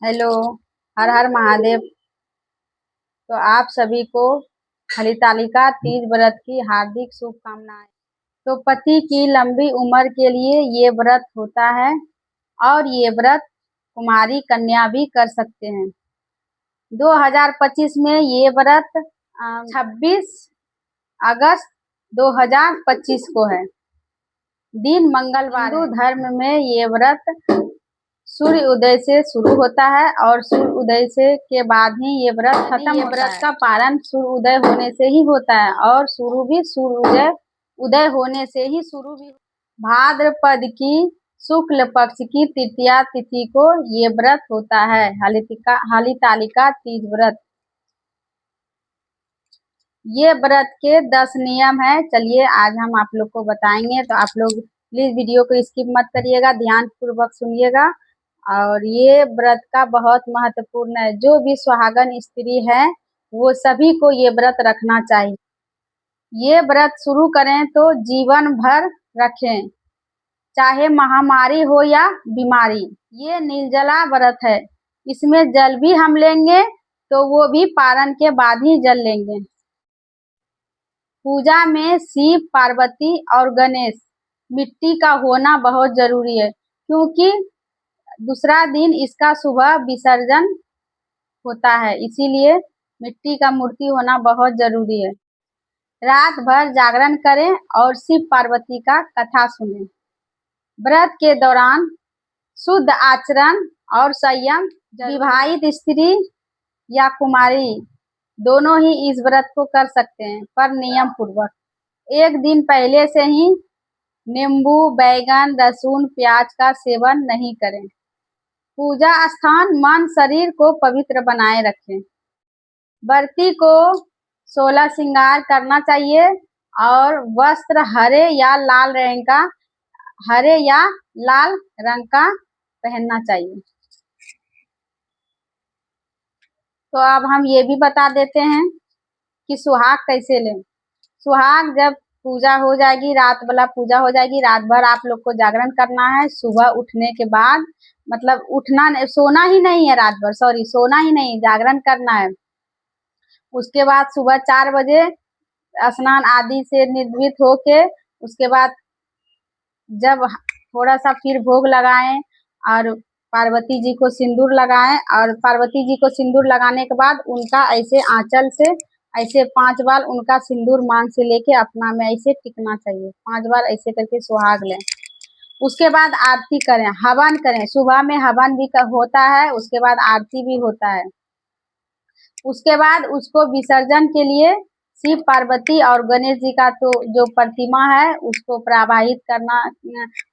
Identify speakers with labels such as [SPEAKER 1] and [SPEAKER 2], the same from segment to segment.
[SPEAKER 1] Hello. हर हर महादेव। तो आप सभी को हरितालिका तीज व्रत की हार्दिक शुभकामनाएं। तो पति की लंबी उम्र के लिए ये व्रत होता है और ये व्रत कुमारी कन्या भी कर सकते हैं। 2025 में ये व्रत 26 अगस्त 2025 को है। दिन मंगलवार। हिंदू धर्म में ये व्रत सूर्य उदय से शुरू होता है और सूर्य उदय से के बाद ही ये व्रत खत्म होता है। ये व्रत का पारण सूर्य उदय होने से ही होता है और शुरू भी सूर्य उदय होने से ही शुरू भी। भाद्रपद की शुक्ल पक्ष की तृतीया तिथि को ये व्रत होता है, हरितालिका तीज व्रत। ये व्रत के 10 नियम है। चलिए आज हम आप लोग को बताएंगे, तो आप लोग प्लीज वीडियो को स्किप मत करिएगा, ध्यान पूर्वक सुनिएगा। और ये व्रत का बहुत महत्वपूर्ण है। जो भी सुहागन स्त्री है वो सभी को ये व्रत रखना चाहिए। ये व्रत शुरू करें तो जीवन भर रखें, चाहे महामारी हो या बीमारी। ये निर्जला व्रत है, इसमें जल भी हम लेंगे तो वो भी पारण के बाद ही जल लेंगे। पूजा में शिव, पार्वती और गणेश मिट्टी का होना बहुत जरूरी है, क्योंकि दूसरा दिन इसका सुबह विसर्जन होता है, इसीलिए मिट्टी का मूर्ति होना बहुत जरूरी है। रात भर जागरण करें और शिव पार्वती का कथा सुनें। व्रत के दौरान शुद्ध आचरण और संयम। विवाहित स्त्री या कुमारी दोनों ही इस व्रत को कर सकते हैं, पर नियम पूर्वक। एक दिन पहले से ही नींबू, बैगन, लहसुन, प्याज का सेवन नहीं करें। पूजा स्थान, मन, शरीर को पवित्र बनाए रखें। व्रती को 16 श्रृंगार करना चाहिए और वस्त्र हरे या लाल रंग का पहनना चाहिए। तो अब हम ये भी बता देते हैं कि सुहाग कैसे लें। सुहाग जब पूजा हो जाएगी, रात वाला पूजा हो जाएगी, रात भर आप लोग को जागरण करना है। सुबह उठने के बाद, मतलब सोना ही नहीं है रात भर, सोना ही नहीं, जागरण करना है। उसके बाद सुबह 4 बजे स्नान आदि से निर्वृत होके, उसके बाद जब थोड़ा सा फिर भोग लगाएं और पार्वती जी को सिंदूर लगाएं। और पार्वती जी को सिंदूर लगाने के बाद उनका ऐसे आंचल से ऐसे 5 बार उनका सिंदूर मांग से लेके अपना में ऐसे टिकना चाहिए। 5 बार ऐसे करके सुहाग लें। उसके बाद आरती करें, हवन करें। सुबह में हवन भी होता है, उसके बाद आरती भी होता है। उसके बाद उसको विसर्जन के लिए शिव, पार्वती और गणेश जी का तो जो प्रतिमा है उसको प्रवाहित करना,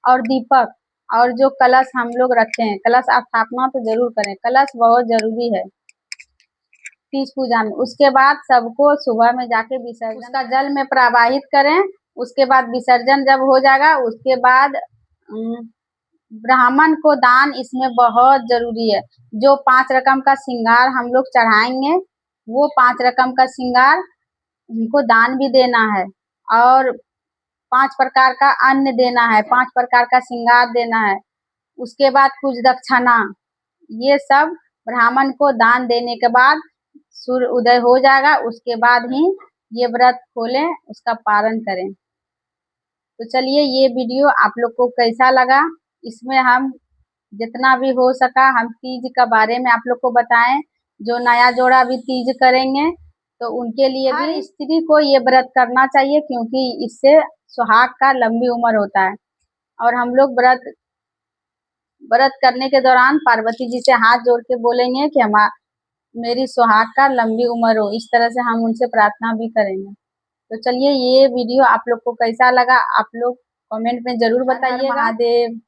[SPEAKER 1] और दीपक और जो कलश हम लोग रखे हैं, कलश स्थापना तो जरूर करें। कलश बहुत जरूरी है तीज पूजा में। उसके बाद सबको सुबह में जाके विसर्जन उसका जल में प्रवाहित करें। उसके बाद विसर्जन जब हो जाएगा, उसके बाद ब्राह्मण को दान इसमें बहुत जरूरी है। जो 5 रकम का श्रृंगार हम लोग चढ़ाएंगे, वो 5 रकम का श्रृंगार उनको दान भी देना है, और 5 प्रकार का अन्न देना है, 5 प्रकार का श्रृंगार देना है। उसके बाद कुछ दक्षिणा, ये सब ब्राह्मण को दान देने के बाद सूर्य उदय हो जाएगा, उसके बाद ही ये व्रत खोलें, उसका पारण करें। तो चलिए, ये वीडियो आप लोग को कैसा लगा? इसमें हम जितना भी हो सका हम तीज का बारे में आप लोग को बताएं। जो नया जोड़ा भी तीज करेंगे तो उनके लिए भी स्त्री को ये व्रत करना चाहिए, क्योंकि इससे सुहाग का लंबी उम्र होता है। और हम लोग व्रत करने के दौरान पार्वती जी से हाथ जोड़ के बोलेंगे कि मेरी सुहाग का लंबी उम्र हो। इस तरह से हम उनसे प्रार्थना भी करेंगे। तो चलिए, ये वीडियो आप लोग को कैसा लगा आप लोग कमेंट में जरूर बताइएगा। महादेव।